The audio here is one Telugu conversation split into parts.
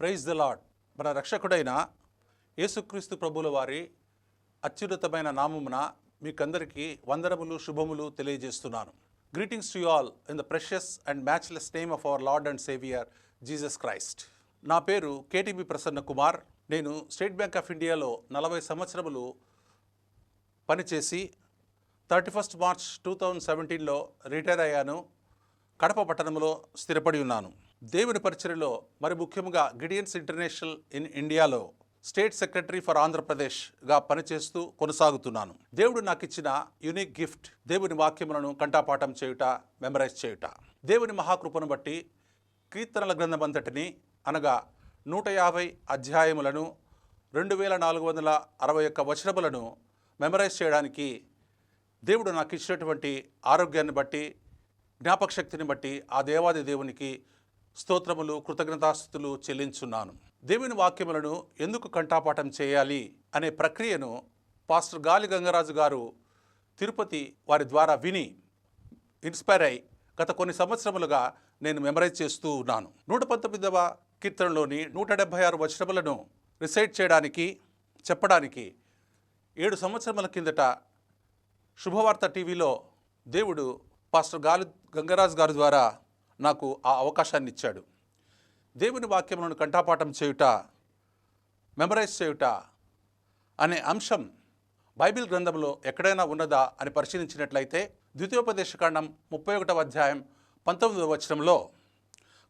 Praise the lord. మన రక్షకుడైన యేసుక్రీస్తు ప్రభుల వారి అత్యున్నతమైన నామమున మీకందరికీ వందనములు శుభములు తెలియజేస్తున్నాను. Greetings to you all in the precious and matchless name of our Lord and saviour Jesus Christ. నా పేరు కేటీబీ ప్రసన్న కుమార్. నేను స్టేట్ బ్యాంక్ ఆఫ్ ఇండియాలో 40 సంవత్సరములు పనిచేసి 31 మార్చ్ 2017లో రిటైర్ అయ్యాను. కడప పట్టణంలో స్థిరపడి ఉన్నాను. దేవుని పరిచర్యలో మరి ముఖ్యంగా గిడియన్స్ ఇంటర్నేషనల్ ఇన్ ఇండియాలో స్టేట్ సెక్రటరీ ఫర్ ఆంధ్రప్రదేశ్గా పనిచేస్తూ కొనసాగుతున్నాను. దేవుడు నాకు ఇచ్చిన యూనిక్ గిఫ్ట్ దేవుని వాక్యములను కంఠపాఠం చేయుట, మెమరైజ్ చేయుట. దేవుని మహాకృపను బట్టి కీర్తనల గ్రంథమంతటిని అనగా 150 అధ్యాయములను 2461 వచనములను మెమరైజ్ చేయడానికి దేవుడు నాకు ఇచ్చినటువంటి ఆరోగ్యాన్ని బట్టి, జ్ఞాపక శక్తిని బట్టి ఆ దేవాది దేవునికి స్తోత్రములు, కృతజ్ఞతాస్తుతులు చెల్లించున్నాను. దేవుని వాక్యములను ఎందుకు కంఠపాఠం చేయాలి అనే ప్రక్రియను పాస్టర్ గాలి గంగరాజు గారు తిరుపతి వారి ద్వారా విని ఇన్స్పైర్ అయి గత కొన్ని సంవత్సరములుగా నేను మెమరైజ్ చేస్తూ ఉన్నాను. 119వ కీర్తనలోని 176 వచనములను రిసైట్ చేయడానికి, చెప్పడానికి 7 సంవత్సరముల కిందట శుభవార్త టీవీలో దేవుడు పాస్టర్ గాలి గంగరాజు గారి ద్వారా నాకు ఆ అవకాశాన్ని ఇచ్చాడు. దేవుని వాక్యములను కంఠపాఠం చేయుట, మెమరైజ్ చేయుట అనే అంశం బైబిల్ గ్రంథంలో ఎక్కడైనా ఉన్నదా అని పరిశీలించినట్లయితే ద్వితీయోపదేశకాండం 31వ అధ్యాయం 19వ వచనంలో,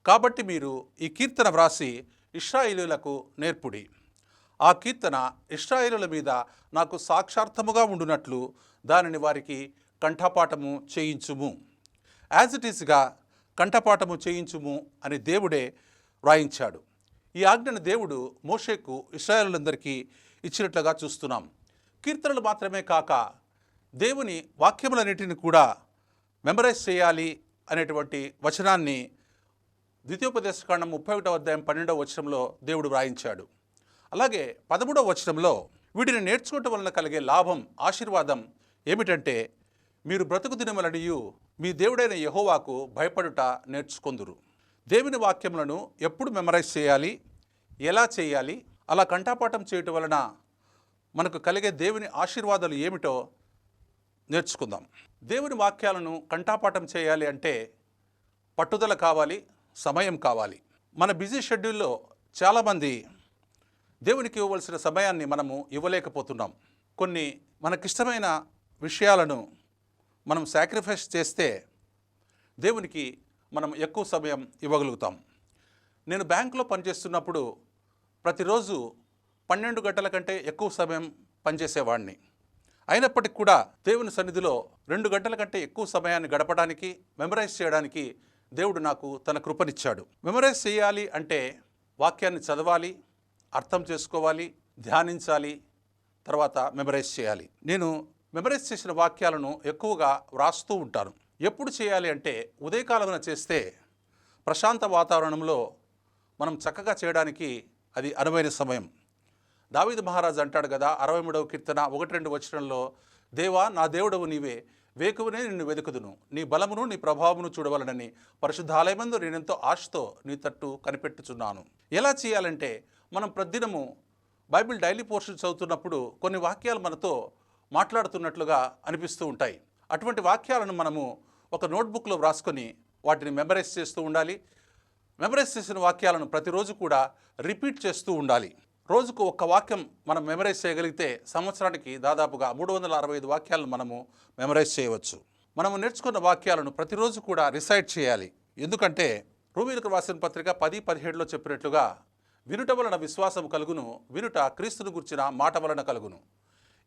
కాబట్టి మీరు ఈ కీర్తన వ్రాసి ఇశ్రాయేలీయులకు నేర్పుడి. ఆ కీర్తన ఇశ్రాయేలుల మీద నాకు సాక్షార్థముగా ఉండునట్లు దానిని వారికి కంఠపాఠము చేయించుము. యాజ్ ఇట్ ఈస్గా కంఠపాఠము చేయించుము అని దేవుడే వ్రాయించాడు. ఈ ఆజ్ఞను దేవుడు మోషేకు ఇశ్రాయేలులందరికీ ఇచ్చినట్లుగా చూస్తున్నాం. కీర్తనలు మాత్రమే కాక దేవుని వాక్యములన్నిటిని కూడా మెమరైజ్ చేయాలి అనేటువంటి వచనాన్ని ద్వితీయోపదేశకాండం 31వ అధ్యాయం 12వ వచనంలో దేవుడు వ్రాయించాడు. అలాగే 13వ వచనంలో వీటిని నేర్చుకోవటం వలన కలిగే లాభం, ఆశీర్వాదం ఏమిటంటే, మీరు బ్రతుకు దినములనియు మీ దేవుడైన యెహోవాకు భయపడుట నేర్చుకొందురు. దేవుని వాక్యములను ఎప్పుడు మెమరైజ్ చేయాలి, ఎలా చేయాలి, అలా కంఠపాఠం చేయటం వలన మనకు కలిగే దేవుని ఆశీర్వాదాలు ఏమిటో నేర్చుకుందాం. దేవుని వాక్యాలను కంఠపాఠం చేయాలి అంటే పట్టుదల కావాలి, సమయం కావాలి. మన బిజీ షెడ్యూల్లో చాలామంది దేవునికి ఇవ్వవలసిన సమయాన్ని మనము ఇవ్వలేకపోతున్నాం. కొన్ని మనకిష్టమైన విషయాలను మనం సాక్రిఫైస్ చేస్తే దేవునికి మనం ఎక్కువ సమయం ఇవ్వగలుగుతాం. నేను బ్యాంకులో పనిచేస్తున్నప్పుడు ప్రతిరోజు 12 గంటల కంటే ఎక్కువ సమయం పనిచేసేవాడిని. అయినప్పటికీ కూడా దేవుని సన్నిధిలో 2 గంటల కంటే ఎక్కువ సమయాన్ని గడపడానికి, మెమరైజ్ చేయడానికి దేవుడు నాకు తన కృపనిచ్చాడు. మెమరైజ్ చేయాలి అంటే వాక్యాన్ని చదవాలి, అర్థం చేసుకోవాలి, ధ్యానించాలి, తర్వాత మెమరైజ్ చేయాలి. నేను మెమరైజ్ చేసిన వాక్యాలను ఎక్కువగా వ్రాస్తూ ఉంటాను. ఎప్పుడు చేయాలి అంటే ఉదయకాలమున చేస్తే ప్రశాంత వాతావరణంలో మనం చక్కగా చేయడానికి అది అనువైన సమయం. దావీదు మహారాజు అంటాడు కదా 63వ కీర్తన 1-2 వచనంలో, దేవా నా దేవుడవు నీవే, వేకువనే నిన్ను వెతుకుదును, నీ బలమును నీ ప్రభావమును చూడవలనని పరిశుద్ధాలయమందు నేనెంతో ఆశతో నీ తట్టు కనిపెట్టుచున్నాను. ఎలా చేయాలంటే, మనం ప్రతిదినము బైబిల్ డైలీ పోర్షన్ చదువుతున్నప్పుడు కొన్ని వాక్యాలు మనతో మాట్లాడుతున్నట్లుగా అనిపిస్తూ ఉంటాయి. అటువంటి వాక్యాలను మనము ఒక నోట్బుక్లో వ్రాసుకొని వాటిని మెమరైజ్ చేస్తూ ఉండాలి. మెమరైజ్ చేసిన వాక్యాలను ప్రతిరోజు కూడా రిపీట్ చేస్తూ ఉండాలి. రోజుకు ఒక్క వాక్యం మనం మెమరైజ్ చేయగలిగితే సంవత్సరానికి దాదాపుగా 365 వాక్యాలను మనము మెమరైజ్ చేయవచ్చు. మనము నేర్చుకున్న వాక్యాలను ప్రతిరోజు కూడా రిసైట్ చేయాలి. ఎందుకంటే రోమీయులకు రాసిన పత్రిక 10:17లో చెప్పినట్లుగా, వినుట వలన విశ్వాసం కలుగును, వినుట క్రీస్తును గుర్చిన మాట వలన కలుగును.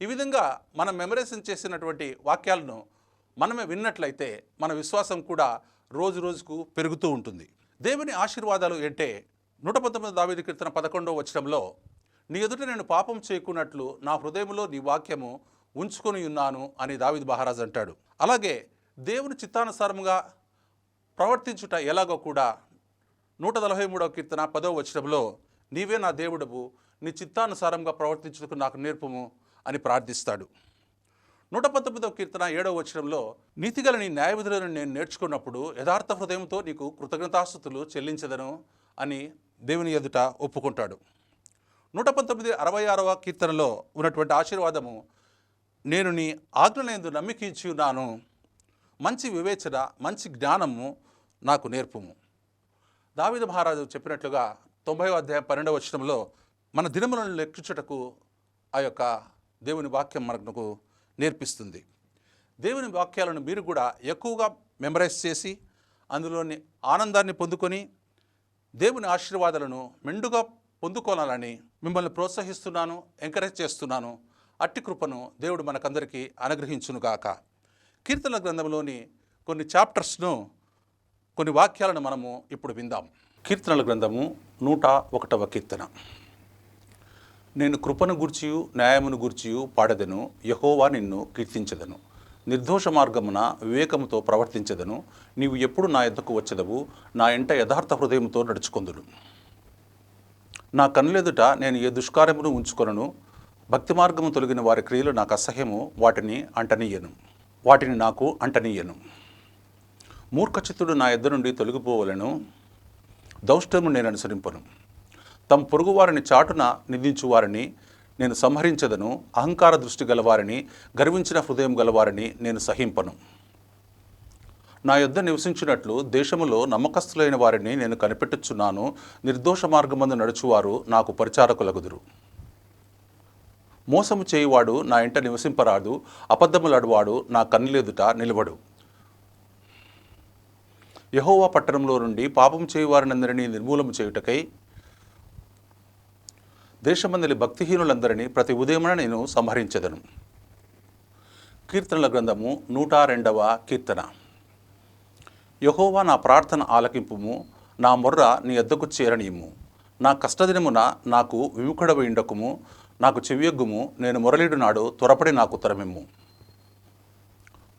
ఈ విధంగా మనం మెమరైజ్ చేసినటువంటి వాక్యాలను మనమే విన్నట్లయితే మన విశ్వాసం కూడా రోజు రోజుకు పెరుగుతూ ఉంటుంది. దేవుని ఆశీర్వాదాలు అంటే 119 దావీదు కీర్తన 11వ వచనంలో, నీ ఎదుట నేను పాపం చేయకున్నట్లు నా హృదయంలో నీ వాక్యము ఉంచుకొని ఉన్నాను అని దావీదు మహారాజు అంటాడు. అలాగే దేవుని చిత్తానుసారముగా ప్రవర్తించుట ఎలాగో కూడా 143వ కీర్తన 10వ వచనంలో, నీవే నా దేవుడవు, నీ చిత్తానుసారంగా ప్రవర్తించుటకు నాకు నేర్పుము అని ప్రార్థిస్తాడు. 119వ కీర్తన 7వ వచనంలో, నీతిగల నీ న్యాయవిధులను నేను నేర్చుకున్నప్పుడు యథార్థ హృదయంతో నీకు కృతజ్ఞతాస్తుతులు చెల్లించదను అని దేవుని ఎదుట ఒప్పుకుంటాడు. 119:66 కీర్తనలో ఉన్నటువంటి ఆశీర్వాదము, నేను నీ ఆజ్ఞలందు నమ్మిక ఇచ్చి ఉన్నాను, మంచి వివేచన మంచి జ్ఞానము నాకు నేర్పుము. దావీదు మహారాజు చెప్పినట్లుగా 90వ అధ్యాయం 12వ వచనంలో మన దినములను లెక్కించుటకు ఆ యొక్క దేవుని వాక్యం మనకు నేర్పిస్తుంది. దేవుని వాక్యాలను మీరు కూడా ఎక్కువగా మెమరైజ్ చేసి అందులోని ఆనందాన్ని పొందుకొని దేవుని ఆశీర్వాదాలను మెండుగా పొందుకోవాలని మిమ్మల్ని ప్రోత్సహిస్తున్నాను, ఎంకరేజ్ చేస్తున్నాను. అట్టి కృపను దేవుడు మనకందరికీ అనుగ్రహించునుగాక. కీర్తనల గ్రంథంలోని కొన్ని చాప్టర్స్ను, కొన్ని వాక్యాలను మనము ఇప్పుడు విందాం. కీర్తనల గ్రంథము 101వ కీర్తన. నేను కృపను గూర్చియు న్యాయమును గూర్చియు పాడెదను, యెహోవా నిన్ను కీర్తించెదను. నిర్దోష మార్గమున వివేకముతో ప్రవర్తించెదను. నీవు ఎప్పుడు నా యొద్దకు వచ్చెదవు, నా ఇంట యథార్థ హృదయముతో నడుచుకొందును. నా కన్నులెదుట నేను ఏ దుష్కార్యమును ఉంచుకొనను. భక్తి మార్గము తొలగిన వారి క్రియలు నాకు అసహ్యము, వాటిని నాకు అంటనీయను. మూర్ఖచిత్తుడు నా యొద్ద నుండి తొలగిపోవలను, దౌష్టము నేను అనుసరింపను. తమ పొరుగు వారిని చాటున నిందించు వారిని నేను సంహరించదను. అహంకార దృష్టి గలవారిని, గర్వించిన హృదయం గలవారిని నేను సహింపను. నా యొద్ద నివసించినట్లు దేశములో నమ్మకస్తులైన వారిని నేను కనిపెట్టుచున్నాను. నిర్దోష మార్గమందు నడుచువారు నాకు పరిచారకులగుదురు. మోసము చేయువాడు నా ఇంట నివసింపరాదు, అబద్ధములాడువాడు నా కన్నులెదుట నిలబడు. యెహోవా పట్టణంలో నుండి పాపం చేయువారినందరినీ నిర్మూలము చేయుటకై దేశమందలి భక్తిహీనులందరినీ ప్రతి ఉదయమున నేను సంహరించెదను. కీర్తనల గ్రంథము 102వ కీర్తన. యెహోవా నా ప్రార్థన ఆలకింపుము, నా మొర్ర నీ యొద్దకు చేరనీయము. నా కష్టదినమున నాకు విముఖుడవైండకుము, నాకు చెవియొగ్గుము. నేను మొరలిడు నాడు త్వరపడి నాకు ఉత్తరమిమ్ము.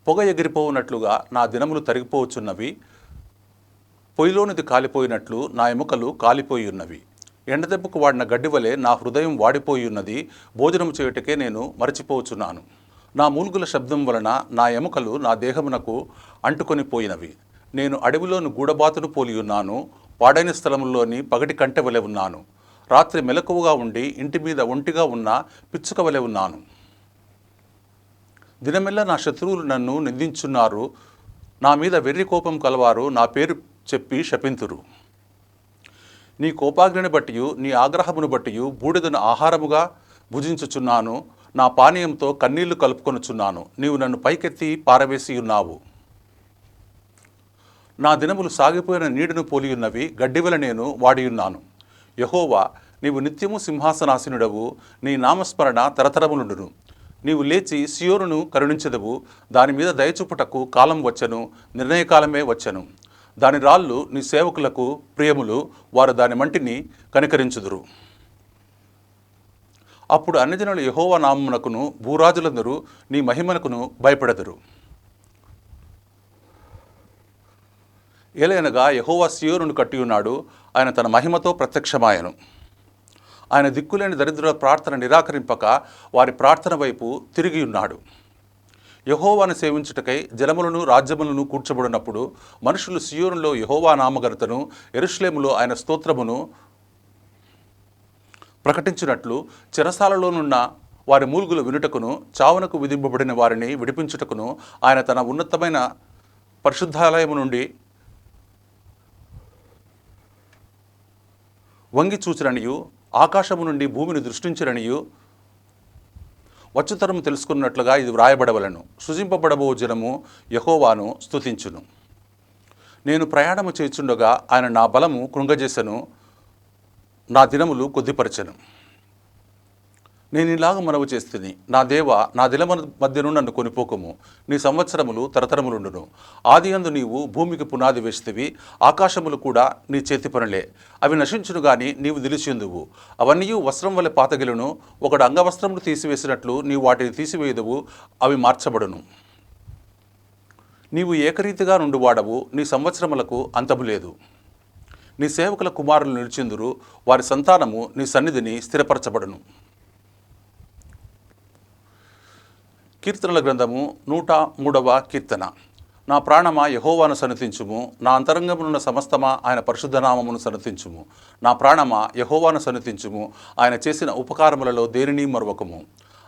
పొగ ఎగిరిపోవునట్లుగా నా దినములు తరిగిపోవచ్చున్నవి, పొయ్యిలోనిది కాలిపోయినట్లు నా ఎముకలు కాలిపోయి ఉన్నవి. ఎండదెబ్బకు వాడిన గడ్డివలే నా హృదయం వాడిపోయి ఉన్నది. భోజనము చేయుటకే నేను మరచిపోవచ్చున్నాను. నా మూల్గుల శబ్దం వలన నా ఎముకలు నా దేహమునకు అంటుకొని పోయినవి. నేను అడవిలోని గూడబాతును పోలియున్నాను, పాడైన స్థలములోని పగటి కంటె వలె ఉన్నాను. రాత్రి మెలకువగా ఉండి ఇంటి మీద ఒంటిగా ఉన్న పిచ్చుక వలె ఉన్నాను. దినమెల్లా నా శత్రువులు నన్ను నిందించున్నారు. నా మీద వెర్రి కోపం కలవారు నా పేరు చెప్పి శపింతురు. నీ కోపాగ్నిని బట్టియు నీ ఆగ్రహమును బట్టియు బూడిదను ఆహారముగా భుజించుచున్నాను. నా పానీయంతో కన్నీళ్లు కలుపుకొనుచున్నాను. నీవు నన్ను పైకెత్తి పారవేసి ఉన్నావు. నా దినములు సాగిపోయిన నీడను పోలియున్నవి, గడ్డివల నేను వాడియున్నాను. యెహోవా, నీవు నిత్యము సింహాసనాసీనుడవు, నీ నామస్మరణ తరతరములుండును. నీవు లేచి సియోనును కరుణించెదవు. దాని మీద దయచూపుటకు కాలం వచ్చెను, నిర్ణయకాలమే వచ్చెను. దాని రాళ్ళు నీ సేవకులకు ప్రియములు, వారు దాని మంటిని కనికరించుదురు. అప్పుడు అన్యజనులు యెహోవా నామమునకును భూరాజులందరూ నీ మహిమనకును భయపడెదరు. ఏలయనగా యెహోవా సియోనును కట్టి ఉన్నాడు, ఆయన తన మహిమతో ప్రత్యక్షమాయను. ఆయన దిక్కులేని దరిద్రుల ప్రార్థన నిరాకరింపక వారి ప్రార్థన వైపు తిరిగి ఉన్నాడు. యెహోవాను సేవించుటకై జలములను రాజ్యములను కూర్చబడినప్పుడు మనుషులు సియోనులో యెహోవా నామఘనతను, యెరూషలేములో ఆయన స్తోత్రమును ప్రకటించినట్లు చెరసాలలోనున్న వారి మూల్గులు వినుటకును, చావునకు విధింపబడిన వారిని విడిపించుటకును ఆయన తన ఉన్నతమైన పరిశుద్ధాలయము నుండి వంగి చూచిరనియు, ఆకాశము నుండి భూమిని దృష్టించిరనియు వచ్చుతరము తెలుసుకున్నట్లుగా ఇది వ్రాయబడవలను. సృజింపబడబో జనము యెహోవాను స్తుతించును. నేను ప్రయాణము చేయుచుండగా ఆయన నా బలము కృంగజేసెను, నా దినములు కొద్దిపరచెను. నేను ఇలాగ మనవి చేస్తుని, నా దేవ, నా దినముల మధ్యను నన్ను కొనిపోకము. నీ సంవత్సరములు తరతరములుండును. ఆదియందు నీవు భూమికి పునాది వేస్తేవి, ఆకాశములు కూడా నీ చేతి పనులే. అవి నశించును గాని నీవు నిలిచిందువు. అవన్నీ వస్త్రం వలె పాతగిలును. ఒకడు అంగవస్త్రములు తీసివేసినట్లు నీవు వాటిని తీసివేయదువు, అవి మార్చబడును. నీవు ఏకరీతిగా నుండువాడవు, నీ సంవత్సరములకు అంతము లేదు. నీ సేవకుల కుమారులు నిలిచిందురు, వారి సంతానము నీ సన్నిధిని స్థిరపరచబడును. కీర్తనల గ్రంథము 103వ కీర్తన. నా ప్రాణమా యెహోవాను సన్నతించుము, నా అంతరంగమునున్న సమస్తమా ఆయన పరిశుద్ధనామమును సన్నతించుము. నా ప్రాణమా యెహోవాను సన్నతించుము, ఆయన చేసిన ఉపకారములలో దేనిని మరువకము.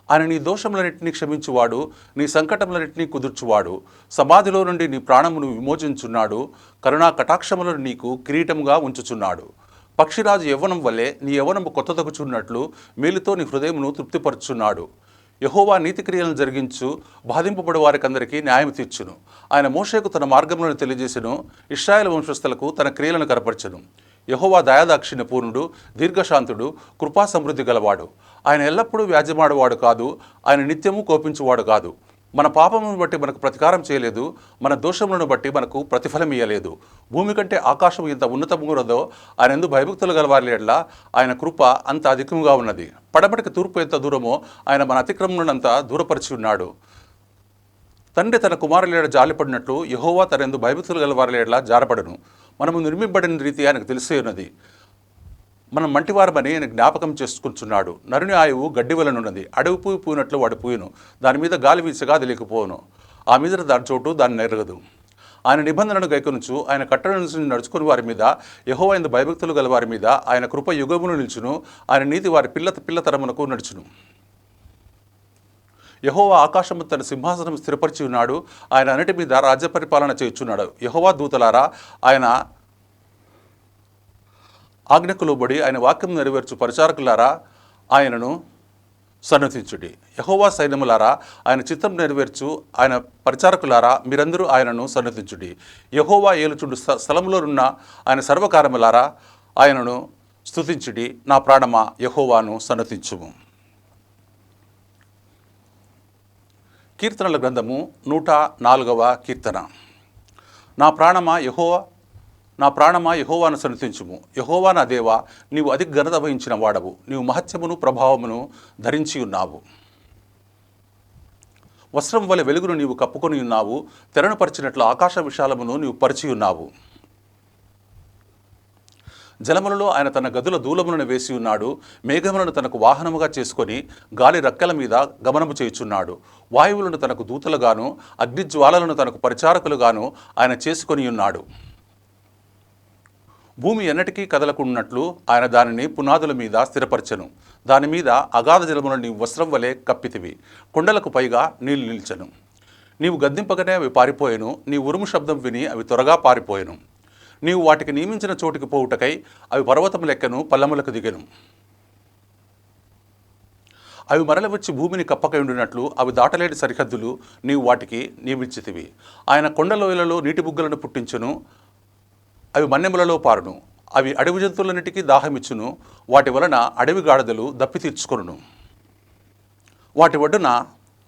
ఆయన నీ దోషములన్నింటినీ క్షమించువాడు, నీ సంకటములన్నింటినీ కుదుర్చువాడు. సమాధిలో నుండి నీ ప్రాణమును విమోచించున్నాడు, కరుణా కటాక్షములను నీకు కిరీటముగా ఉంచుచున్నాడు. పక్షిరాజు యవ్వనం వల్లే నీ యవ్వనము కొత్తదగుచున్నట్లు మేలుతో నీ హృదయమును తృప్తిపరుచున్నాడు. యెహోవా నీతిక్రియలను జరిగించు, బాధింపబడి వారికందరికీ న్యాయం తీర్చును. ఆయన మోషేకు తన మార్గములను తెలియజేసెను, ఇశ్రాయేలు వంశస్థులకు తన క్రియలను కనపరచెను. యెహోవా దయాదాక్షిణ్య పూర్ణుడు, దీర్ఘశాంతుడు, కృపా సమృద్ధి గలవాడు. ఆయన ఎల్లప్పుడూ వ్యాజ్యమాడువాడు కాదు, ఆయన నిత్యము కోపించువాడు కాదు. మన పాపమును బట్టి మనకు ప్రతీకారం చేయలేదు, మన దోషములను బట్టి మనకు ప్రతిఫలం ఇయ్యలేదు. భూమి కంటే ఆకాశం ఎంత ఉన్నతమున్నదో ఆయన ఎందు భయభక్తులు గలవారి ఎడల ఆయన కృప అంత అధికముగా ఉన్నది. పడమటికి తూర్పు ఎంత దూరమో ఆయన మన అతిక్రమణంతా దూరపరిచి ఉన్నాడు. తండ్రి తన కుమారుల ఎడల జాలిపడినట్లు యెహోవా తన ఎందు భయభక్తులు గలవారి ఎడల జారపడను. మనము నిర్మింపబడిన రీతి ఆయనకు తెలిసే ఉన్నది. మనం మంటివారమని ఆయన జ్ఞాపకం చేసుకుంటున్నాడు. నరుని ఆయువు గడ్డి వలనున్నది, అడవి పువ్వు పూయినట్లు వాడు పూయను, దాని మీద గాలి వీచగా అది లేకపోవును, ఆ మీద దాని చోటు దాన్ని నెరగదు. ఆయన నిబంధనను గైకొనుచు ఆయన కట్టడలను నడుచుకుని వారి మీద, యెహోవా యందు భయభక్తులు గల వారి మీద ఆయన కృప యుగమును నిలుచును, ఆయన నీతి వారి పిల్ల తరమునకు నడుచును. యెహోవా ఆకాశము తన సింహాసనం స్థిరపరిచి ఉన్నాడు, ఆయన అన్నిటి మీద రాజ్య పరిపాలన చేయుచున్నాడు. యెహోవా దూతలారా ఆయన ఆజ్ఞకు లోబడి ఆయన వాక్యం నెరవేర్చు పరిచారకులారా ఆయనను సన్నతించుడి. యెహోవా సైన్యములారా ఆయన చిత్తం నెరవేర్చు ఆయన పరిచారకులారా మీరందరూ ఆయనను సన్నతించుడి. యెహోవా ఏలుచుండు స్థలములో ఉన్న ఆయన సర్వకారములారా ఆయనను స్తుతించుడి. నా ప్రాణమా యెహోవాను సన్నతించుము. కీర్తనల గ్రంథము 104వ కీర్తన. నా ప్రాణమా యెహోవాను సన్నతించుము. యెహోవా నా దేవా, నీవు అధిక ఘనత వహించిన వాడవు, నీవు మహత్యమును ప్రభావమును ధరించి ఉన్నావు. వస్త్రం వలె వెలుగును నీవు కప్పుకొని ఉన్నావు, తెరను పరిచినట్లు ఆకాశ విశాలమును నీవు పరిచి ఉన్నావు. జలములలో ఆయన తన గదుల దూలములను వేసి ఉన్నాడు, మేఘములను తనకు వాహనముగా చేసుకొని గాలి రక్కల మీద గమనము చేయుచున్నాడు. వాయువులను తనకు దూతలుగాను అగ్నిజ్వాలలను తనకు పరిచారకులుగాను ఆయన చేసుకొని ఉన్నాడు. భూమి ఎన్నటికీ కదలకున్నట్లు ఆయన దానిని పునాదుల మీద స్థిరపరచెను. దాని మీద అగాధ జలములను నీవు వస్త్రం వలె కప్పితివి, కొండలకు పైగా నీళ్లు నిల్చెను. నీవు గద్దింపగానే అవి పారిపోయెను, నీ ఉరుము శబ్దం విని అవి త్వరగా పారిపోయెను. నీవు వాటికి నియమించిన చోటికి పోవుటకై అవి పర్వతము లెక్కను పల్లములకు దిగెను. అవి మరల వచ్చి భూమిని కప్పకై ఉండినట్లు అవి దాటలేని సరిహద్దులు నీవు వాటికి నియమించితివి. ఆయన కొండలోయలలో నీటి బుగ్గలను పుట్టించును, అవి మన్నెములలో పారును. అవి అడవి జంతువులన్నిటికీ దాహమిచ్చును, వాటి వలన అడవి గాడిదలు దప్పి తీర్చుకొనును. వాటి ఒడ్డున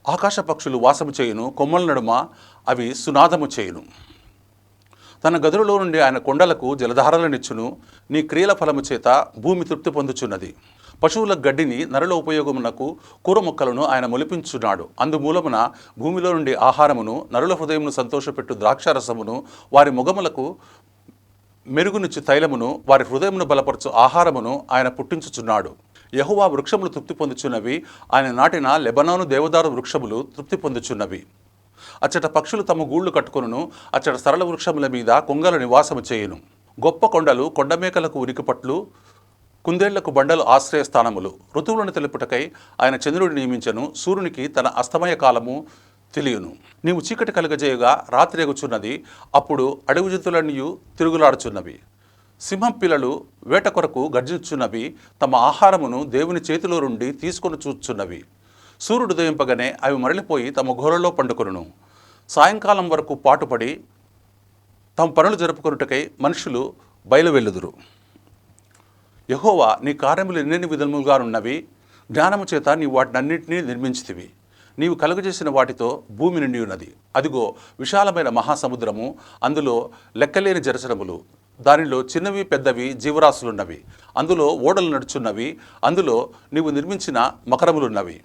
ఆకాశ పక్షులు వాసము చేయును, కొమ్మల నడుమ అవి సునాదము చేయును. తన గదులలో నుండి ఆయన కొండలకు జలధారలనిచ్చును. నీ క్రియల ఫలము చేత భూమి తృప్తి పొందుచున్నది. పశువుల గడ్డిని నరుల ఉపయోగమునకు కూర మొక్కలను ఆయన మొలిపించున్నాడు. అందుమూలమున భూమిలో నుండి ఆహారమును, నరుల హృదయమును సంతోషపెట్టు ద్రాక్షారసమును, వారి మొగములకు మెరుగునిచ్చు తైలమును, వారి హృదయమును బలపరచు ఆహారమును ఆయన పుట్టించుచున్నాడు. యెహోవా వృక్షములు తృప్తి పొందుచున్నవి, ఆయన నాటిన లెబనాను దేవదారు వృక్షములు తృప్తి పొందుచున్నవి. అచ్చట పక్షులు తమ గూళ్ళు కట్టుకొనును, అచ్చట సరళ వృక్షముల మీద కొంగల నివాసము చేయును. గొప్ప కొండలు కొండమేకలకు ఉనికిపట్లు, కుందేళ్లకు బండలు ఆశ్రయస్థానములు. ఋతువులను తెలుపుటకై ఆయన చంద్రుడిని నియమించను, సూర్యునికి తన అస్తమయ కాలము తెలియను. నీవు చీకటి కలుగజేయగా రాత్రి ఎగుచున్నది, అప్పుడు అడవి జంతువులన్నీయు తిరుగులాడుచున్నవి. సింహం పిల్లలు వేట కొరకు గర్జించున్నవి, తమ ఆహారమును దేవుని చేతిలో నుండి తీసుకొని చూచున్నవి. సూర్యుడు ఉదయింపగానే అవి మరలిపోయి తమ గోరలో పండుకొనును. సాయంకాలం వరకు పాటుపడి తమ పనులు జరుపుకొనుటకై మనుషులు బయలువెళ్ళుదురు. యెహోవా నీ కార్యములు ఎన్నెన్ని విధములుగానున్నవి, జ్ఞానము చేత నీవు వాటినన్నింటినీ నిర్మించితివి. నీవు కలుగజేసిన వాటితో భూమి నిండి ఉన్నది. అదిగో విశాలమైన మహాసముద్రము, అందులో లెక్కలేని జలచరములు, దానిలో చిన్నవి పెద్దవి జీవరాశులున్నవి. అందులో ఓడలు నడుచున్నవి, అందులో నీవు నిర్మించిన మకరములున్నవి.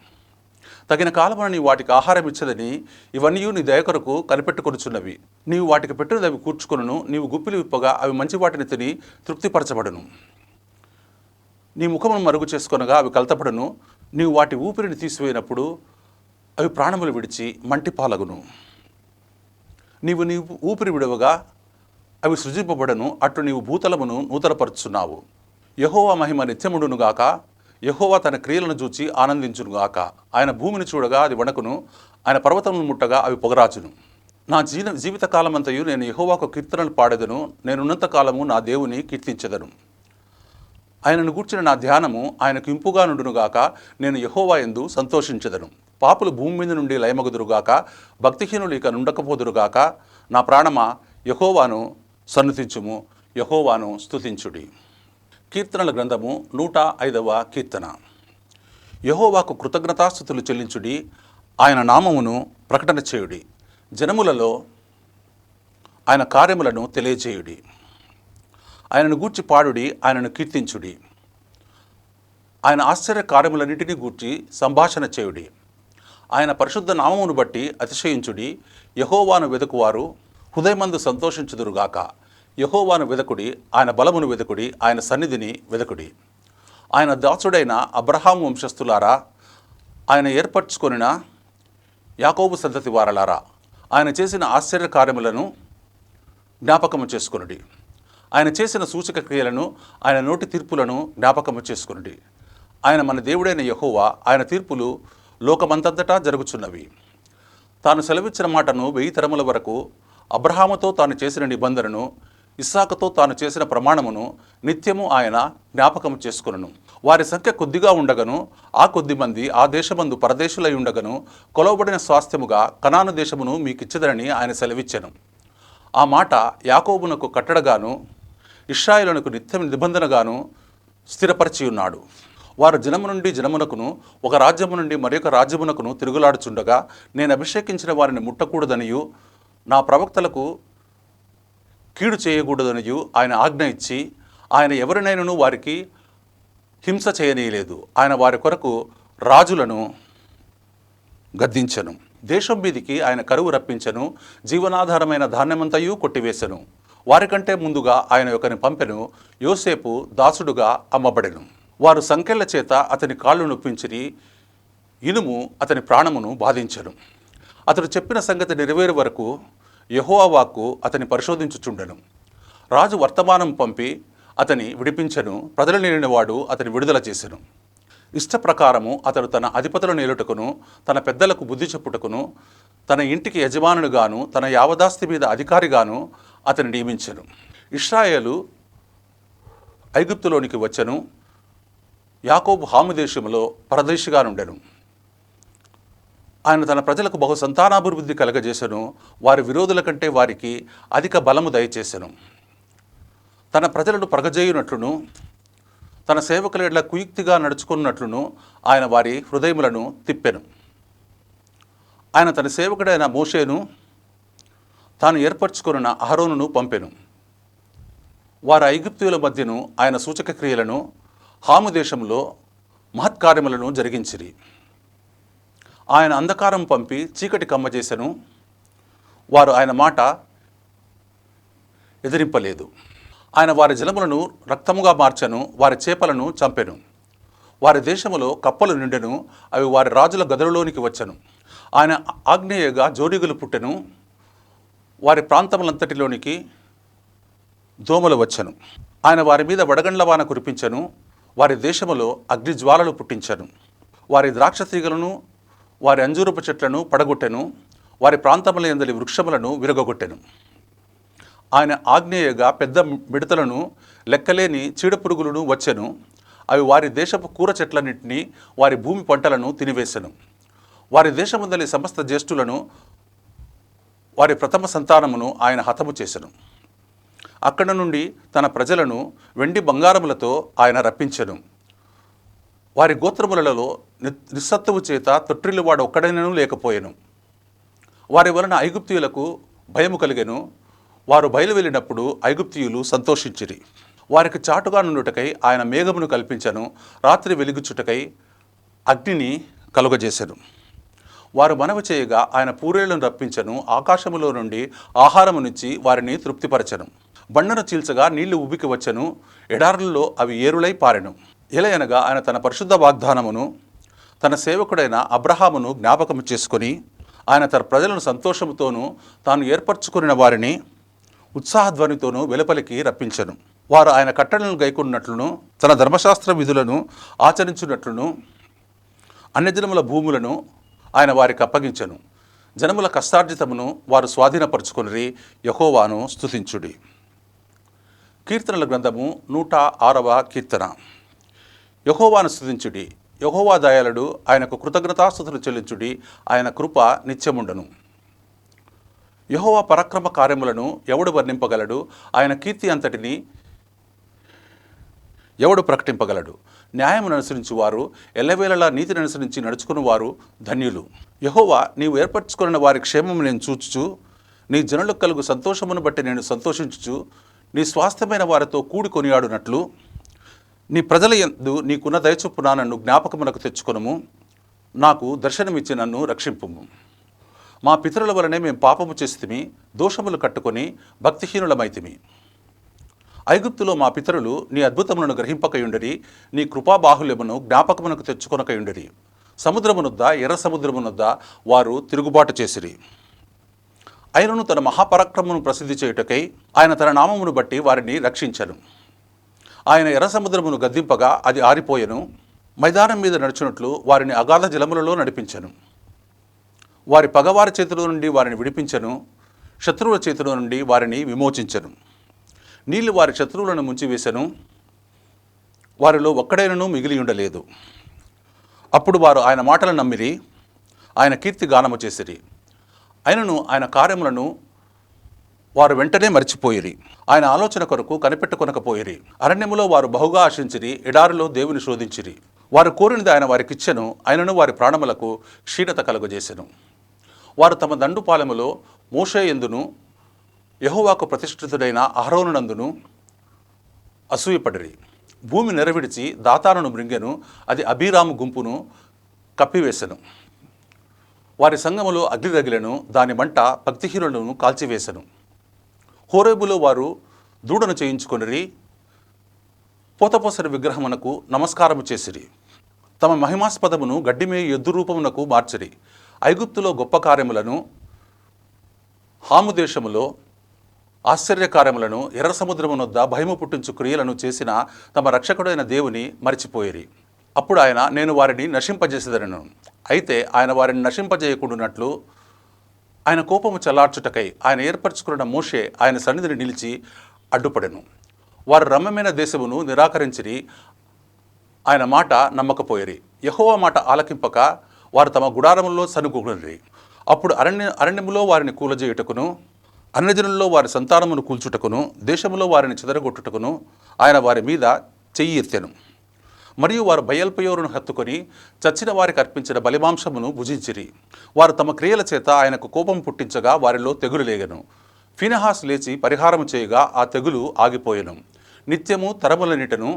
తగిన కాలమున నీ వాటికి ఆహారం ఇచ్చదని ఇవన్నీ నీ దయ కొరకు కనిపెట్టుకొనుచున్నవి. నీవు వాటికి పెట్టినది అవి కూర్చుకొనును, నీవు గుప్పిలి విప్పగా అవి మంచి వాటిని తిని తృప్తిపరచబడును. నీ ముఖమును మరుగు చేసుకొనగా అవి కలతపడును. నీవు వాటి ఊపిరిని తీసివేయినప్పుడు అవి ప్రాణములు విడిచి మంటిపాలగును. నీవు ఊపిరి విడవగా అవి సృజింపబడను, అట్లు నీవు భూతలమును నూతనపరుచున్నావు. యెహోవా మహిమ నిత్యముండునుగాక, యెహోవా తన క్రియలను చూచి ఆనందించునుగాక. ఆయన భూమిని చూడగా అది వణకును, ఆయన పర్వతమును ముట్టగా అవి పొగరాచును. నా జీవిత కాలమంతయు నేను యెహోవాకు కీర్తనలు పాడెదను, నేనున్నంత కాలము నా దేవుని కీర్తించెదను. ఆయనను గూర్చిన నా ధ్యానము ఆయనకు ఇంపుగా నుండునుగాక, నేను యెహోవా యందు సంతోషించెదను. పాపులు భూమి మీద నుండి లయమగుదురుగాక, భక్తిహీనులు ఇక నుండకపోదురుగాక. నా ప్రాణమా యెహోవాను సన్నుతించుము, యెహోవాను స్తుతించుడి. కీర్తనల గ్రంథము 105వ కీర్తన. యెహోవాకు కృతజ్ఞతాస్తుతులు చెల్లించుడి, ఆయన నామమును ప్రకటన చేయుడి. జనములలో ఆయన కార్యములను తెలియచేయుడి. ఆయనను గూర్చి పాడుడి, ఆయనను కీర్తించుడి. ఆయన ఆశ్చర్య కార్యములన్నింటినీ గూర్చి సంభాషణ చేయుడి. ఆయన పరిశుద్ధ నామమును బట్టి అతిశయించుడి. యెహోవాను వెదకువారు హృదయమందు సంతోషించుదురుగాక. యెహోవాను వెదకుడి, ఆయన బలమును వెదకుడి, ఆయన సన్నిధిని వెదకుడి. ఆయన దాసుడైన అబ్రహాము వంశస్థులారా, ఆయన ఏర్పరచుకొనిన యాకోబు సంతతి వారలారా, ఆయన చేసిన ఆశ్చర్య కార్యములను జ్ఞాపకము చేసుకొనుడి. ఆయన చేసిన సూచక క్రియలను, ఆయన నోటి తీర్పులను జ్ఞాపకము చేసుకొనుడి. ఆయన మన దేవుడైన యెహోవా, ఆయన తీర్పులు లోకమంతటా జరుగుచున్నవి. తాను సెలవిచ్చిన మాటను 1000 తరముల వరకు, అబ్రహాముతో తాను చేసిన నిబంధనను, ఇస్సాకుతో తాను చేసిన ప్రమాణమును నిత్యము ఆయన జ్ఞాపకము చేసుకొనును. వారి సంఖ్య కొద్దిగా ఉండగను, ఆ కొద్ది మంది ఆ దేశమందు పరదేశులై ఉండగను, కొలవబడిన స్వాస్థ్యముగా కనాను దేశమును మీకిచ్చదనని ఆయన సెలవిచ్చెను. ఆ మాట యాకోబునకు కట్టడగాను, ఇశ్రాయేలునకు నిత్య నిబంధనగాను స్థిరపరిచి ఉన్నాడు. వారు జనము నుండి జనమునకును, ఒక రాజ్యము నుండి మరొక రాజ్యమునకును తిరుగులాడుచుండగా, నేను అభిషేకించిన వారిని ముట్టకూడదనియు, నా ప్రవక్తలకు కీడు చేయకూడదనియు ఆయన ఆజ్ఞ ఇచ్చి, ఆయన ఎవరినైనను వారికి హింస చేయనీయలేదు. ఆయన వారి కొరకు రాజులను గద్దించెను. దేశం మీదికి ఆయన కరువు రప్పించెను, జీవనాధారమైన ధాన్యమంతయు కొట్టివేశెను. వారికంటే ముందుగా ఆయన ఒకరిని పంపెను, యోసేపు దాసుడుగా అమ్మబడెను. వారు సంకెళ్ల చేత అతని కాళ్ళు నొప్పించిరి, ఇనుము అతని ప్రాణమును బాధించెను. అతడు చెప్పిన సంగతి నెరవేరు వరకు యెహోవా వాక్కు అతని పరిశోధించుచుండెను. రాజు వర్తమానం పంపి అతని విడిపించెను, ప్రజలు నేలినవాడు అతని విడుదల చేసెను. ఇష్ట ప్రకారము అతడు తన అధిపతులను ఏలుటకును, తన పెద్దలకు బుద్ధి చెప్పుటకును, తన ఇంటికి యజమానునిగాను, తన యావదాస్తి మీద అధికారిగాను అతని నియమించెను. ఇశ్రాయేలు ఐగుప్తులోనికి వచ్చెను, యాకోబు హాము దేశములో పరదేశిగా నుండెను. ఆయన తన ప్రజలకు బహు సంతానాభివృద్ధి కలగజేసెను, వారి విరోధుల కంటే వారికి అధిక బలము దయచేసెను. తన ప్రజలను ప్రగజేయునట్లును, తన సేవకుల ఎడల కుయుక్తిగా నడుచుకున్నట్లును ఆయన వారి హృదయములను తిప్పెను. ఆయన తన సేవకుడైన మోషేను, తాను ఏర్పరచుకున్న అహరోనును పంపెను. వారి ఐగుప్తీయుల మధ్యను ఆయన సూచక క్రియలను, హాము దేశంలో మహత్కార్యములను జరిగించిరి. ఆయన అంధకారం పంపి చీకటి కమ్మజేసెను, వారు ఆయన మాట ఎదిరింపలేదు. ఆయన వారి జలములను రక్తముగా మార్చెను, వారి చేపలను చంపెను. వారి దేశములో కప్పలు నిండెను, అవి వారి రాజుల గదులలోనికి వచ్చెను. ఆయన ఆగ్నేయగా జోడిగులు పుట్టెను, వారి ప్రాంతములంతటిలోనికి దోమలు వచ్చెను. ఆయన వారి మీద వడగండ్ల వాన కురిపించెను, వారి దేశములో అగ్నిజ్వాలలు పుట్టించెను. వారి ద్రాక్ష తీగలను, వారి అంజూరపు చెట్లను పడగొట్టెను, వారి ప్రాంతముల యందలి వృక్షములను విరగొట్టెను. ఆయన ఆగ్నేయగా పెద్ద మిడతలను, లెక్కలేని చీడపురుగులను వచ్చెను, అవి వారి దేశపు కూర చెట్లన్నింటినీ, వారి భూమి పంటలను తినివేశెను. వారి దేశముందలి సమస్త జ్యేష్ఠులను, వారి ప్రథమ సంతానమును ఆయన హతము చేసెను. అక్కడ నుండి తన ప్రజలను వెండి బంగారములతో ఆయన రప్పించెను. వారి గోత్రములలో నిస్సత్తువు చేత తొట్టిల్లువాడు ఒక్కడైనను లేకపోయెను. వారి వలన ఐగుప్తీయులకు భయము కలిగెను. వారు బయలువెళ్ళినప్పుడు ఐగుప్తీయులు సంతోషించిరి. వారికి చాటుగా నుండుటకై ఆయన మేఘమును కల్పించెను, రాత్రి వెలుగుచుటకై అగ్నిని కలుగజేసెను. వారు మనవి చేయగా ఆయన పూరేళ్లను రప్పించెను, ఆకాశములో నుండి ఆహారమునిచ్చి వారిని తృప్తిపరచెను. బండను చీల్చగా నీళ్లు ఉబికి వచ్చెను, ఎడారులలో అవి ఏరులై పారెను. ఎలయనగా ఆయన తన పరిశుద్ధ వాగ్దానమును, తన సేవకుడైన అబ్రహామును జ్ఞాపకము చేసుకొని ఆయన తన ప్రజలను సంతోషముతోనూ తాను ఏర్పరచుకున్న వారిని ఉత్సాహధ్వనితోనూ వెలుపలికి రప్పించెను. వారు ఆయన కట్టడలను గైకొన్నట్లును తన ధర్మశాస్త్ర విధులను ఆచరించున్నట్లును అన్యజనముల భూములను ఆయన వారికి అప్పగించెను. జనముల కష్టార్జితమును వారు స్వాధీనపరుచుకొనిరి. యెహోవాను స్తుతించుడి. కీర్తనల గ్రంథము 106వ కీర్తన. యెహోవాను స్తుతించుడి. యెహోవా దయాళుడు, ఆయనకు కృతజ్ఞతాస్తుతులు చెల్లించుడి. ఆయన కృప నిత్యముండును. యెహోవా పరాక్రమ కార్యములను ఎవడు వర్ణింపగలడు? ఆయన కీర్తి అంతటిని ఎవడు ప్రకటింపగలడు? న్యాయమును అనుసరించి వారు ఎల్లవేళలా నీతిని అనుసరించి నడుచుకుని వారు ధన్యులు. యెహోవా, నీవు ఏర్పరచుకున్న వారి క్షేమము నేను చూచుచు, నీ జనులకు కలుగు సంతోషమును బట్టి నేను సంతోషించుచు, నీ స్వాస్థ్యమైన వారితో కూడి కొనియాడునట్లు నీ ప్రజల యందు నీకున్న దయచొప్పున నన్ను జ్ఞాపకమునకు తెచ్చుకొనుము. నాకు దర్శనమిచ్చి నన్ను రక్షింపుము. మా పితరుల వలనే మేము పాపము చేసితిమి, దోషములు కట్టుకొని భక్తిహీనులమైతిమి. ఐగుప్తులో మా పితరులు నీ అద్భుతములను గ్రహింపకయుండరి, నీ కృపాబాహుల్యమును జ్ఞాపకమునకు తెచ్చుకొనకయుండరి. సముద్రమునొద్ద, ఎర్ర సముద్రమునొద్ద వారు తిరుగుబాటు చేసిరి. ఆయనను తన మహాపరాక్రమమును ప్రసిద్ధి చేయుటకై ఆయన తన నామమును బట్టి వారిని రక్షించెను. ఆయన ఎర్ర సముద్రమును గద్దింపగా అది ఆరిపోయెను. మైదానం మీద నడుచున్నట్లు వారిని అగాధ జలములలో నడిపించెను. వారి పగవారి చేతిలో నుండి వారిని విడిపించెను. శత్రువుల చేతిలో నుండి వారిని విమోచించెను. నీళ్లు వారి శత్రువులను ముంచివేశెను. వారిలో ఒక్కడైనను మిగిలి ఉండలేదు. అప్పుడు వారు ఆయన మాటలను నమ్మిరి, ఆయన కీర్తి గానము చేసిరి. ఆయనను ఆయన కార్యములను వారు వెంటనే మరిచిపోయిరి. ఆయన ఆలోచన కొరకు కనిపెట్టుకొనకపోయిరి. అరణ్యములో వారు బహుగా ఆశించిరి, ఎడారిలో దేవుని శోధించిరి. వారు కోరినది ఆయన వారికిచ్చెను, ఆయనను వారి ప్రాణములకు క్షీణత కలుగజేసెను. వారు తమ దండుపాలెములో మోషే యందును యెహోవాకు ప్రతిష్ఠితుడైన అహరోనునందును అసూయపడిరి. భూమి నెరవిడిచి దాతానును మృంగెను, అది అబీరాము గుంపును కప్పివేశెను. వారి సంగములో అగ్ని రగిలెను, దాని మంట భక్తిహీనులను కాల్చివేశెను. హోరేబులో వారు దూడను చేయించుకొనిరి, పోతపోసరి విగ్రహమునకు నమస్కారము చేసిరి. తమ మహిమాస్పదమును గడ్డిమే ఎద్దు రూపమునకు మార్చిరి. ఐగుప్తులో గొప్ప కార్యములను, హాము దేశములో ఆశ్చర్యకార్యములను, ఎర్ర సముద్రమునొద్ద భయము పుట్టించు క్రియలను చేసిన తమ రక్షకుడైన దేవుని మరిచిపోయిరి. అప్పుడు ఆయన, నేను వారిని నశింపజేసేదనను. అయితే ఆయన వారిని నశింపజేయకుండానట్లు ఆయన కోపము చల్లార్చుటకై ఆయన ఏర్పరచుకున్న మోషే ఆయన సన్నిధిని నిలిచి అడ్డుపడెను. వారు రమ్యమైన దేశమును నిరాకరించిరి, ఆయన మాట నమ్మకపోయిరి. యెహోవా మాట ఆలకింపక వారు తమ గుడారములలో సనుగుకొనిరి. అప్పుడు అరణ్యములో వారిని కూలజేయుటకును, అన్యజనుల్లో వారి సంతానమును కూల్చుటకును, దేశములో వారిని చెదరగొట్టుటకును ఆయన వారి మీద చెయ్యి ఎత్తెను. మరియు వారు బయల్పయోరును హత్తుకొని చచ్చిన వారికి అర్పించిన బలిమాంసమును భుజించిరి. వారు తమ క్రియల చేత ఆయనకు కోపం పుట్టించగా వారిలో తెగులు లేగెను. ఫీనెహాసు లేచి పరిహారము చేయగా ఆ తెగులు ఆగిపోయెను. నిత్యము తరములన్నిటను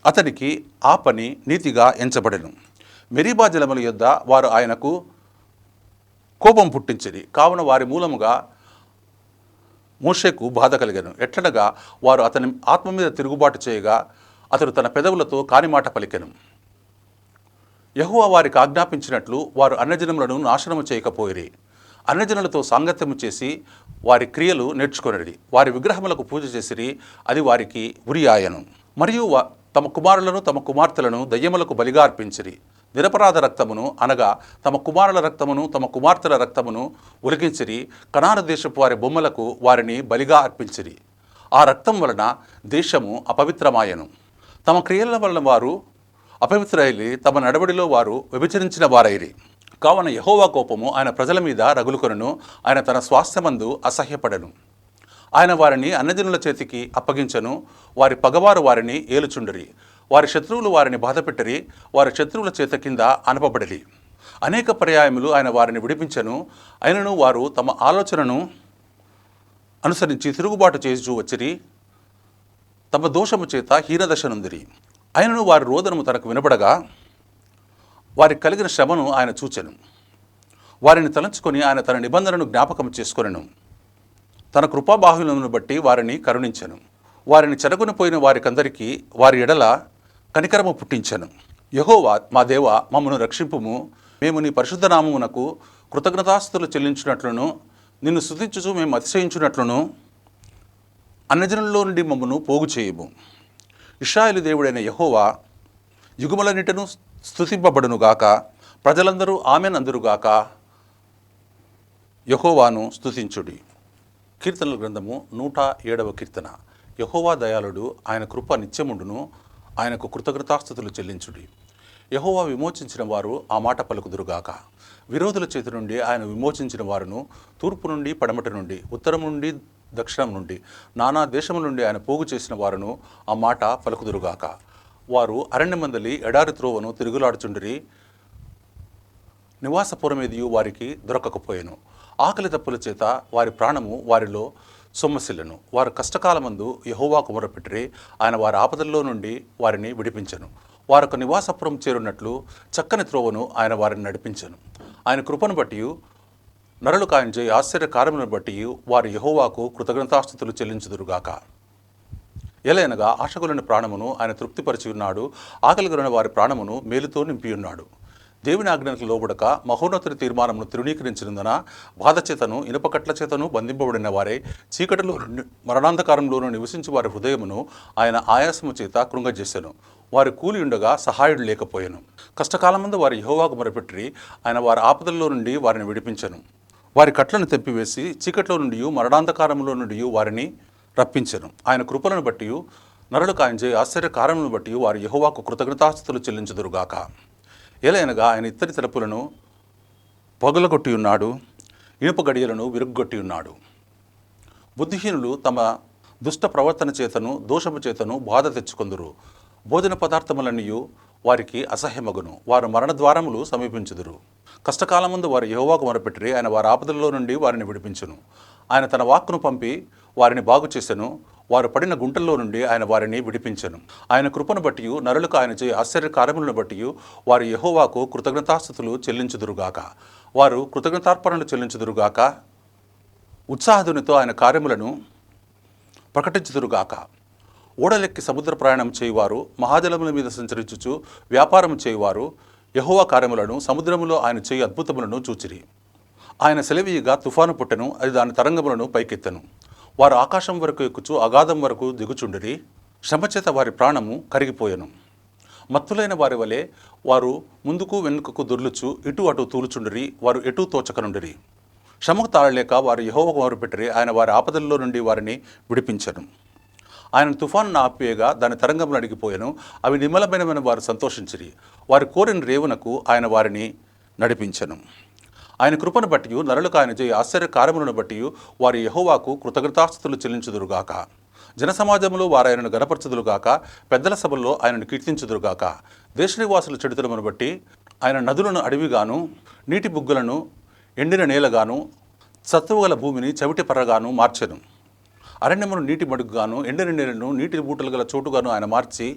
అతనికి ఆ పని నీతిగా ఎంచబడెను. మెరీబా జలముల యొద్ద వారు ఆయనకు కోపం పుట్టించిరి. కావున వారి మూలముగా మోషేకు బాధ కలిగెను. ఎట్లనగా వారు అతని ఆత్మ మీద తిరుగుబాటు చేయగా అతడు తన పెదవులతో కానిమాట పలికెను. యెహోవా వారికి ఆజ్ఞాపించినట్లు వారు అన్యజనములను నాశనము చేయకపోయిరి. అన్యజనులతో సాంగత్యము చేసి వారి క్రియలు నేర్చుకొనిరి. వారి విగ్రహములకు పూజ చేసిరి, అది వారికి ఉరియాయను. మరియు తమ కుమారులను తమ కుమార్తెలను దయ్యములకు బలిగా అర్పించిరి. నిరపరాధ రక్తమును అనగా తమ కుమారుల రక్తమును తమ కుమార్తెల రక్తమును ఉలికించిరి. కనాను దేశపు వారి బొమ్మలకు వారిని బలిగా అర్పించిరి. ఆ రక్తం వలన దేశము అపవిత్రమాయెను. తమ క్రియల వలన వారు అపవిత్రులైరి, తమ నడవడిలో వారు వ్యభిచరించిన వారైరి. కావున యెహోవా కోపము ఆయన ప్రజల మీద రగులుకొనెను, ఆయన తన స్వాస్థ్యమందు అసహ్యపడెను. ఆయన వారిని అన్యజనుల చేతికి అప్పగించెను, వారి పగవారు వారిని ఏలుచుండిరి. వారి శత్రువులు వారిని బాధపెట్టిరి, వారి శత్రువుల చేత కింద అనపబడిరి. అనేక పర్యాయములు ఆయన వారిని విడిపించెను, అయినను వారు తమ ఆలోచనను అనుసరించి తిరుగుబాటు చేస్తూ వచ్చిరి, తమ దోషము చేత హీనదశనుందిరి. ఆయనను వారి రోదనము తనకు వినబడగా వారికి కలిగిన శ్రమను ఆయన చూచెను. వారిని తలంచుకొని ఆయన తన నిబంధనను జ్ఞాపకం చేసుకొనెను. తన కృపాబాహుల్యమును బట్టి వారిని కరుణించెను. వారిని చెరగొనిపోయిన వారికందరికీ వారి ఎడల కనికరము పుట్టించెను. యెహోవా మా దేవా, మమ్మను రక్షింపుము. మేము నీ పరిశుద్ధ నామమునకు కృతజ్ఞతాస్తుతులు చెల్లించినట్లును నిన్ను స్తుతించుచు మేము అతిశయించున్నట్లును అన్యజనుల్లో నుండి మమ్మను పోగు చేయము. ఇశ్రాయేలు దేవుడైన యెహోవా యుగములన్నిటను స్తుతింపబడునుగాక. ప్రజలందరూ ఆమెనందురుగాక. యెహోవాను స్తుతించుడి. కీర్తనల గ్రంథము 107వ కీర్తన. యెహోవా దయాళుడు, ఆయన కృప నిత్యముండును, ఆయనకు కృతజ్ఞతాస్తుతులు చెల్లించుడి. యెహోవా విమోచించిన వారు ఆ మాట పలుకుదురుగాక. విరోధుల చేతి నుండి ఆయన విమోచించిన వారును, తూర్పు నుండి పడమటి నుండి, ఉత్తరం నుండి దక్షిణం నుండి, నానా దేశముల నుండి ఆయన పోగు చేసిన వారును ఆ మాట పలుకుదురుగాక. వారు అరణ్యమందలి ఎడారి త్రోవను తిరుగులాడుచుండిరి, నివాసపురమేదియు వారికి దొరకకపోయెను. ఆకలి దప్పుల చేత వారి ప్రాణము వారిలో సొమ్మసిల్లను. వారు కష్టకాలమందు యెహోవాకు మొరపెట్టిరి, ఆయన వారి ఆపదల్లో నుండి వారిని విడిపించెను. వారొక నివాసపురం చేరున్నట్లు చక్కని త్రోవను ఆయన వారిని నడిపించెను. ఆయన కృపను బట్టి నరులకు ఆయన చేయి ఆశ్చర్య కార్యములను బట్టి వారు యెహోవాకు కృతజ్ఞతాస్తుతులు చెల్లించుదురుగాక. ఎలయనగా ఆశగొలిన ప్రాణమును ఆయన తృప్తిపరిచి ఉన్నాడు, ఆకలిగొలిన వారి ప్రాణమును మేలుతో నింపియున్నాడు. దేవుని ఆజ్ఞలకు లోబడక మహోన్నతుని తీర్మానమును తృణీకరించినందున బాధ చేతను ఇనుపకట్ల చేతను బంధింపబడిన వారే చీకటిలో మరణాంధకారంలోనూ నివసించి వారి హృదయమును ఆయన ఆయాసము చేత కృంగజేసెను. వారి కూలి ఉండగా సహాయుడు లేకపోయెను. కష్టకాలమందు వారి యెహోవాకు మొరపెట్టిరి, ఆయన వారి ఆపదల్లో నుండి వారిని విడిపించెను. వారి కట్లను తెంపివేసి చీకట్లో నుండి మరణాంధకారంలో నుండి వారిని రప్పించెను. ఆయన కృపలను బట్టి నరులకు ఆయన చేయ ఆశ్చర్య కార్యములను బట్టి వారు యెహోవాకు కృతజ్ఞతాస్తుతులు చెల్లించుదురుగాక. ఎలయనగా ఆయన ఇత్తడి తలుపులను పగులగొట్టి ఉన్నాడు, ఇనుప గడియలను విరుగ్గొట్టి ఉన్నాడు. బుద్ధిహీనులు తమ దుష్ట ప్రవర్తన చేతను దోషము చేతను బాధ తెచ్చుకొందురు. భోజన పదార్థములన్నీ వారికి అసహ్యమగును. వారు మరణద్వారములు సమీపించుదురు. కష్టకాలముందు వారు యెహోవాకు మొరపెట్టిరి, ఆయన వారి ఆపదల్లో నుండి వారిని విడిపించును. ఆయన తన వాక్కును పంపి వారిని బాగు చేసెను. వారు పడిన గుంటల్లో నుండి ఆయన వారిని విడిపించెను. ఆయన కృపను బట్టి నరులకు ఆయన చేయ ఆశ్చర్య కార్యములను బట్టి వారు యెహోవాకు కృతజ్ఞతాస్తుతులు చెల్లించుదురుగాక. వారు కృతజ్ఞతార్పణలు చెల్లించుదురుగాక. ఉత్సాహధ్వనితో ఆయన కార్యములను ప్రకటించుదురుగాక. ఓడలెక్కి సముద్ర ప్రయాణం చేయువారు, మహాజలముల మీద సంచరించుచు వ్యాపారం చేయువారు యెహోవా కార్యములను, సముద్రములో ఆయన చేయి అద్భుతములను చూచిరి. ఆయన సెలవీయగా తుఫాను పుట్టెను, అది దాని తరంగములను పైకెత్తెను. వారు ఆకాశం వరకు ఎక్కుచు అగాధం వరకు దిగుచుండిరి. శ్రమచేత వారి ప్రాణము కరిగిపోయెను. మత్తులైన వారి వలె వారు ముందుకు వెనుకకు దొర్లుచు ఇటు అటు తూలుచుండిరి. వారు ఎటు తోచకనుండిరి. శ్రమకు తాళలేక వారు యెహోవాకు మొరపెట్టిరి, ఆయన వారి ఆపదల్లో నుండి వారిని విడిపించెను. ఆయన తుఫాను ఆపివేయగా దాని తరంగములు అడిగిపోయెను. అవి నిమ్మలమైన వారు సంతోషించిరి. వారి కోరిన రేవునకు ఆయన వారిని నడిపించెను. ఆయన కృపను బట్టి నరులకు ఆయన చేయ ఆశ్చర్య కార్యములను బట్టి వారి యెహోవాకు కృతజ్ఞతాస్తుతులు చెల్లించుదురుగాక. జనసమాజంలో వారు ఆయనను గణపరచుదురుగాక. పెద్దల సభల్లో ఆయనను కీర్తించుదురుగాక. దేశ నివాసుల చెడుతనమును బట్టి ఆయన నదులను అడవిగాను, నీటి బుగ్గలను ఎండిన నేలగాను, సత్తువగల భూమిని చవిటి పర్రగాను మార్చెను. అరణ్యమును నీటి మడుగుగాను, ఎండిన నేలను నీటి బూటలు గల చోటుగాను ఆయన మార్చి,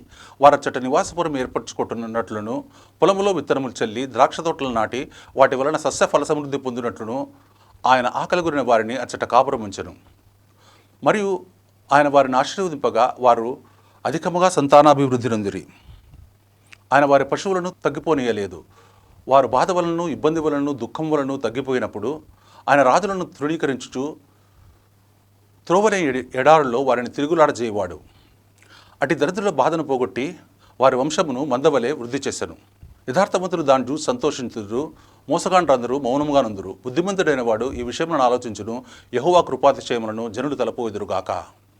వారచ్చట నివాసపురం ఏర్పరచుకుంటున్నట్లును, పొలములో విత్తనములు చల్లి ద్రాక్ష తోటలు నాటి వాటి వలన సస్య ఫల సమృద్ధి పొందినట్లును ఆయన ఆకలిగొరిన వారిని అచ్చట కాపురం ఉంచెను. మరియు ఆయన వారిని ఆశీర్వదింపగా వారు అధికముగా సంతానాభివృద్ధి నొందిరి. ఆయన వారి పశువులను తగ్గిపోనీయలేదు. వారు బాధ వలనను ఇబ్బంది వలనను దుఃఖం వలన తగ్గిపోయినప్పుడు ఆయన రాజులను తృణీకరించుచు త్రోవనే ఎడారుల్లో వారిని తిరుగులాడజేయవాడు. అటు దరిద్రుల బాధను పోగొట్టి వారి వంశమును మందవలే వృద్ధి చేశాను. యథార్థవంతులు దాన్ని చూసి సంతోషించుదురు, మోసగాండ్రందరూ మౌనముగా నుందురు. బుద్ధిమంతుడైన వాడు ఈ విషయములను ఆలోచించును. యెహోవా కృపాతిశయములను జనులు తలపోదురుగాక.